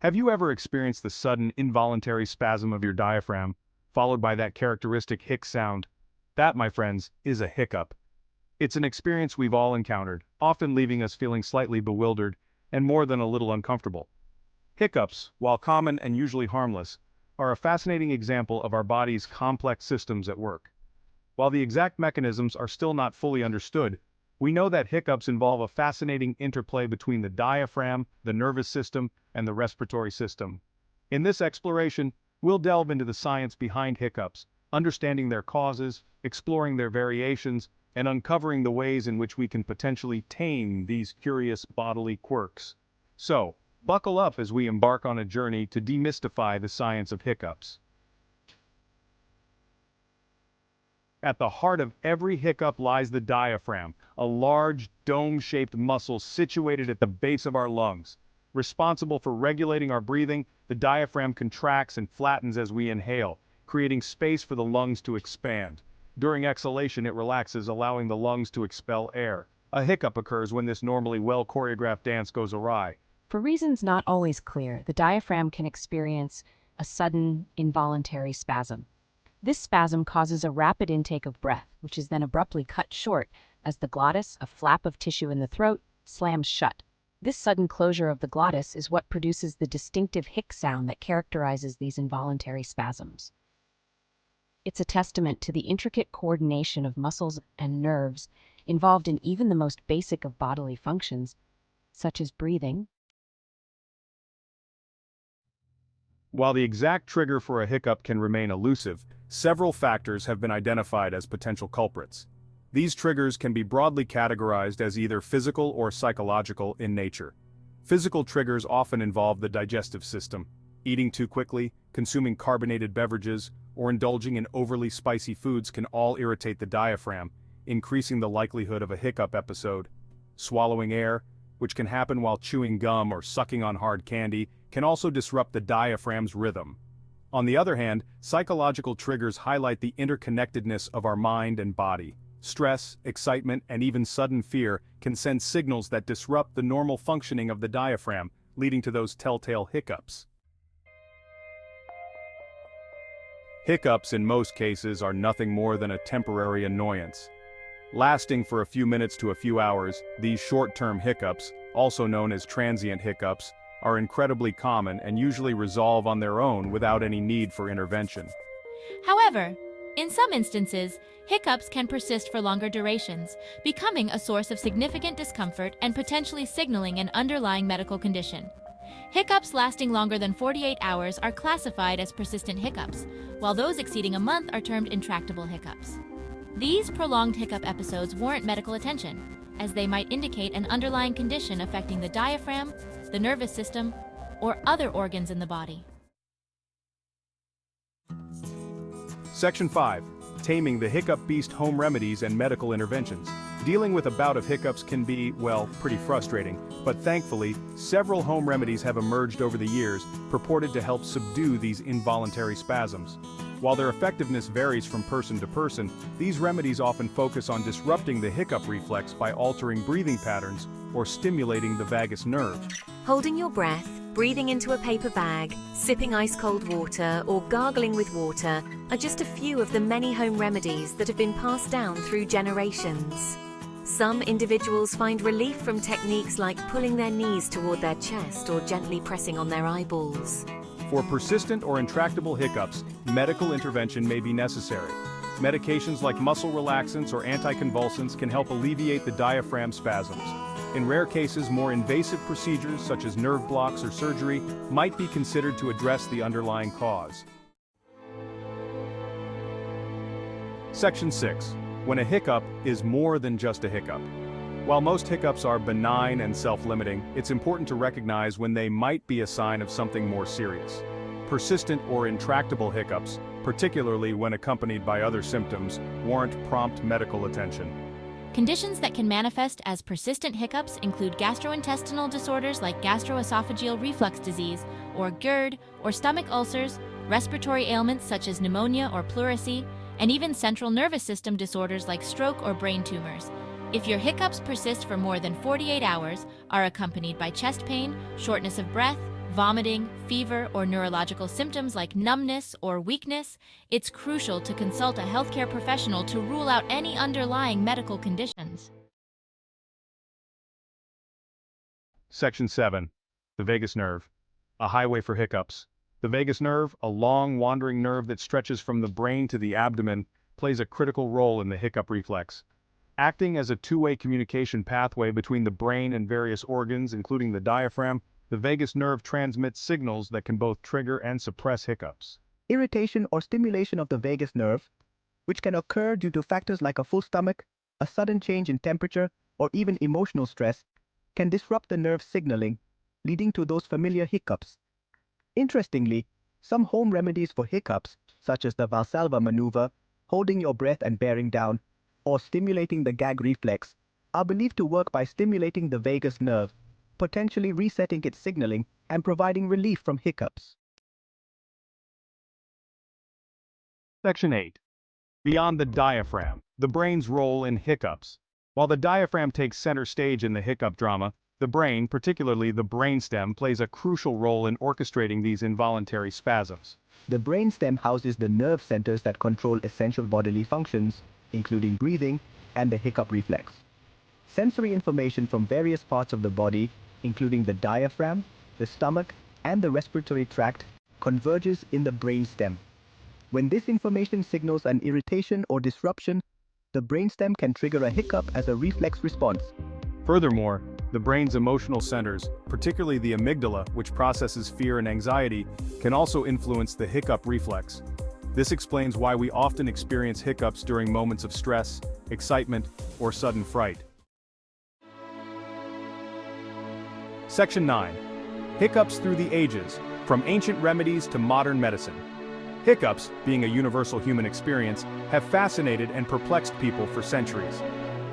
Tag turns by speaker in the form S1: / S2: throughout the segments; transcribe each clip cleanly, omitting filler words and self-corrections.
S1: Have you ever experienced the sudden involuntary spasm of your diaphragm, followed by that characteristic hic sound? That, my friends, is a hiccup. It's an experience we've all encountered, often leaving us feeling slightly bewildered and more than a little uncomfortable. Hiccups, while common and usually harmless, are a fascinating example of our body's complex systems at work. While the exact mechanisms are still not fully understood, we know that hiccups involve a fascinating interplay between the diaphragm, the nervous system, and the respiratory system. In this exploration, we'll delve into the science behind hiccups, understanding their causes, exploring their variations, and uncovering the ways in which we can potentially tame these curious bodily quirks. So, buckle up as we embark on a journey to demystify the science of hiccups. At the heart of every hiccup lies the diaphragm, a large, dome-shaped muscle situated at the base of our lungs. Responsible for regulating our breathing, the diaphragm contracts and flattens as we inhale, creating space for the lungs to expand. During exhalation, it relaxes, allowing the lungs to expel air. A hiccup occurs when this normally well-choreographed dance goes awry.
S2: For reasons not always clear, the diaphragm can experience a sudden, involuntary spasm. This spasm causes a rapid intake of breath, which is then abruptly cut short as the glottis, a flap of tissue in the throat, slams shut. This sudden closure of the glottis is what produces the distinctive hic sound that characterizes these involuntary spasms. It's a testament to the intricate coordination of muscles and nerves involved in even the most basic of bodily functions, such as breathing.
S1: While the exact trigger for a hiccup can remain elusive, several factors have been identified as potential culprits. These triggers can be broadly categorized as either physical or psychological in nature. Physical triggers often involve the digestive system. Eating too quickly, consuming carbonated beverages, or indulging in overly spicy foods can all irritate the diaphragm, increasing the likelihood of a hiccup episode. Swallowing air, which can happen while chewing gum or sucking on hard candy, can also disrupt the diaphragm's rhythm. On the other hand, psychological triggers highlight the interconnectedness of our mind and body. Stress, excitement, and even sudden fear can send signals that disrupt the normal functioning of the diaphragm, leading to those telltale hiccups. Hiccups in most cases are nothing more than a temporary annoyance. Lasting for a few minutes to a few hours, these short-term hiccups, also known as transient hiccups, are incredibly common and usually resolve on their own without any need for intervention.
S3: However, in some instances, hiccups can persist for longer durations, becoming a source of significant discomfort and potentially signaling an underlying medical condition. Hiccups lasting longer than 48 hours are classified as persistent hiccups, while those exceeding a month are termed intractable hiccups. These prolonged hiccup episodes warrant medical attention, as they might indicate an underlying condition affecting the diaphragm, the nervous system, or other organs in the body.
S1: Section 5. Taming the Hiccup Beast: Home Remedies and Medical Interventions. Dealing with a bout of hiccups can be, well, pretty frustrating, but thankfully, several home remedies have emerged over the years purported to help subdue these involuntary spasms. While their effectiveness varies from person to person, these remedies often focus on disrupting the hiccup reflex by altering breathing patterns or stimulating the vagus nerve.
S4: Holding your breath, breathing into a paper bag, sipping ice-cold water, or gargling with water are just a few of the many home remedies that have been passed down through generations. Some individuals find relief from techniques like pulling their knees toward their chest or gently pressing on their eyeballs.
S1: For persistent or intractable hiccups, medical intervention may be necessary. Medications like muscle relaxants or anticonvulsants can help alleviate the diaphragm spasms. In rare cases, more invasive procedures such as nerve blocks or surgery might be considered to address the underlying cause. Section 6. When a hiccup is more than just a hiccup. While most hiccups are benign and self-limiting, it's important to recognize when they might be a sign of something more serious. Persistent or intractable hiccups, particularly when accompanied by other symptoms, warrant prompt medical attention.
S3: Conditions that can manifest as persistent hiccups include gastrointestinal disorders like gastroesophageal reflux disease, or GERD, or stomach ulcers, respiratory ailments such as pneumonia or pleurisy, and even central nervous system disorders like stroke or brain tumors. If your hiccups persist for more than 48 hours, are accompanied by chest pain, shortness of breath, vomiting, fever, or neurological symptoms like numbness or weakness, it's crucial to consult a healthcare professional to rule out any underlying medical conditions.
S1: Section 7. The vagus nerve. A highway for hiccups. The vagus nerve, a long, wandering nerve that stretches from the brain to the abdomen, plays a critical role in the hiccup reflex. Acting as a two-way communication pathway between the brain and various organs, including the diaphragm, the vagus nerve transmits signals that can both trigger and suppress hiccups.
S5: Irritation or stimulation of the vagus nerve, which can occur due to factors like a full stomach, a sudden change in temperature, or even emotional stress, can disrupt the nerve signaling, leading to those familiar hiccups. Interestingly, some home remedies for hiccups, such as the Valsalva maneuver, holding your breath and bearing down, or stimulating the gag reflex, are believed to work by stimulating the vagus nerve, potentially resetting its signaling and providing relief from hiccups.
S1: Section 8. Beyond the diaphragm, the brain's role in hiccups. While the diaphragm takes center stage in the hiccup drama, the brain, particularly the brainstem, plays a crucial role in orchestrating these involuntary spasms.
S5: The brainstem houses the nerve centers that control essential bodily functions, including breathing and the hiccup reflex. Sensory information from various parts of the body, including the diaphragm, the stomach, and the respiratory tract, converges in the brainstem. When this information signals an irritation or disruption, the brainstem can trigger a hiccup as a reflex response.
S1: Furthermore, the brain's emotional centers, particularly the amygdala, which processes fear and anxiety, can also influence the hiccup reflex. This explains why we often experience hiccups during moments of stress, excitement, or sudden fright. Section 9. Hiccups through the ages, from ancient remedies to modern medicine. Hiccups, being a universal human experience, have fascinated and perplexed people for centuries.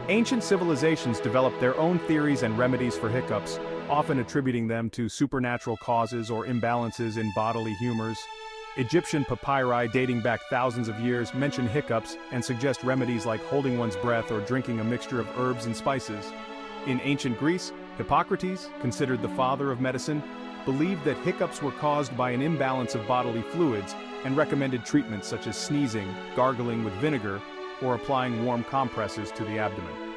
S1: Ancient civilizations developed their own theories and remedies for hiccups, often attributing them to supernatural causes or imbalances in bodily humors. Egyptian papyri dating back thousands of years mention hiccups and suggest remedies like holding one's breath or drinking a mixture of herbs and spices. In ancient Greece, Hippocrates, considered the father of medicine, believed that hiccups were caused by an imbalance of bodily fluids and recommended treatments such as sneezing, gargling with vinegar, or applying warm compresses to the abdomen.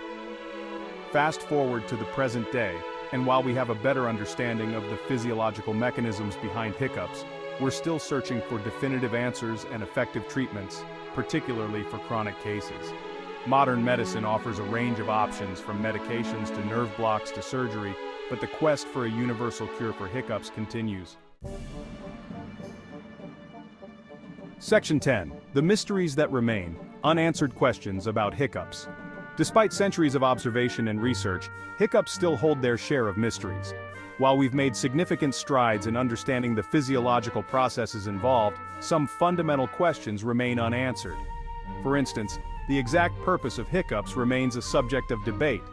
S1: Fast forward to the present day, and while we have a better understanding of the physiological mechanisms behind hiccups, we're still searching for definitive answers and effective treatments, particularly for chronic cases. Modern medicine offers a range of options from medications to nerve blocks to surgery, but the quest for a universal cure for hiccups continues. Section 10. The mysteries that remain. Unanswered questions about hiccups. Despite centuries of observation and research, hiccups still hold their share of mysteries. While we've made significant strides in understanding the physiological processes involved, some fundamental questions remain unanswered. For instance, the exact purpose of hiccups remains a subject of debate.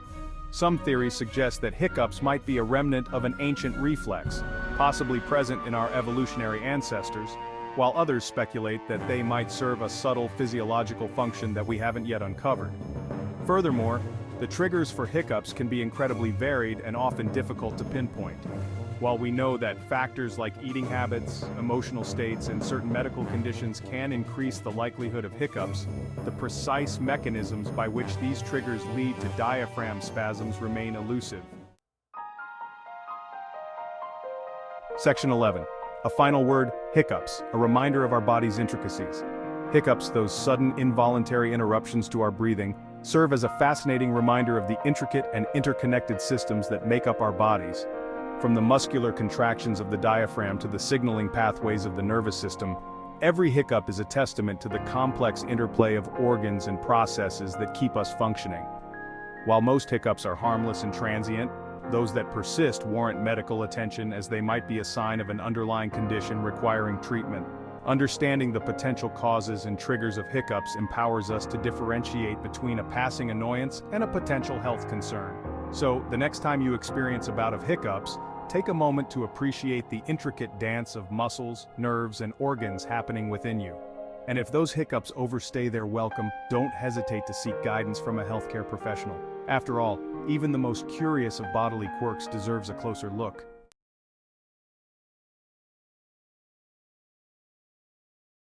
S1: Some theories suggest that hiccups might be a remnant of an ancient reflex, possibly present in our evolutionary ancestors, while others speculate that they might serve a subtle physiological function that we haven't yet uncovered. Furthermore, the triggers for hiccups can be incredibly varied and often difficult to pinpoint. While we know that factors like eating habits, emotional states, and certain medical conditions can increase the likelihood of hiccups, the precise mechanisms by which these triggers lead to diaphragm spasms remain elusive. Section 11. A final word, hiccups, a reminder of our body's intricacies. Hiccups, those sudden involuntary interruptions to our breathing, serve as a fascinating reminder of the intricate and interconnected systems that make up our bodies. From the muscular contractions of the diaphragm to the signaling pathways of the nervous system, every hiccup is a testament to the complex interplay of organs and processes that keep us functioning. While most hiccups are harmless and transient, those that persist warrant medical attention as they might be a sign of an underlying condition requiring treatment. Understanding the potential causes and triggers of hiccups empowers us to differentiate between a passing annoyance and a potential health concern. So, the next time you experience a bout of hiccups, take a moment to appreciate the intricate dance of muscles, nerves, and organs happening within you. And if those hiccups overstay their welcome, don't hesitate to seek guidance from a healthcare professional. After all, even the most curious of bodily quirks deserves a closer look.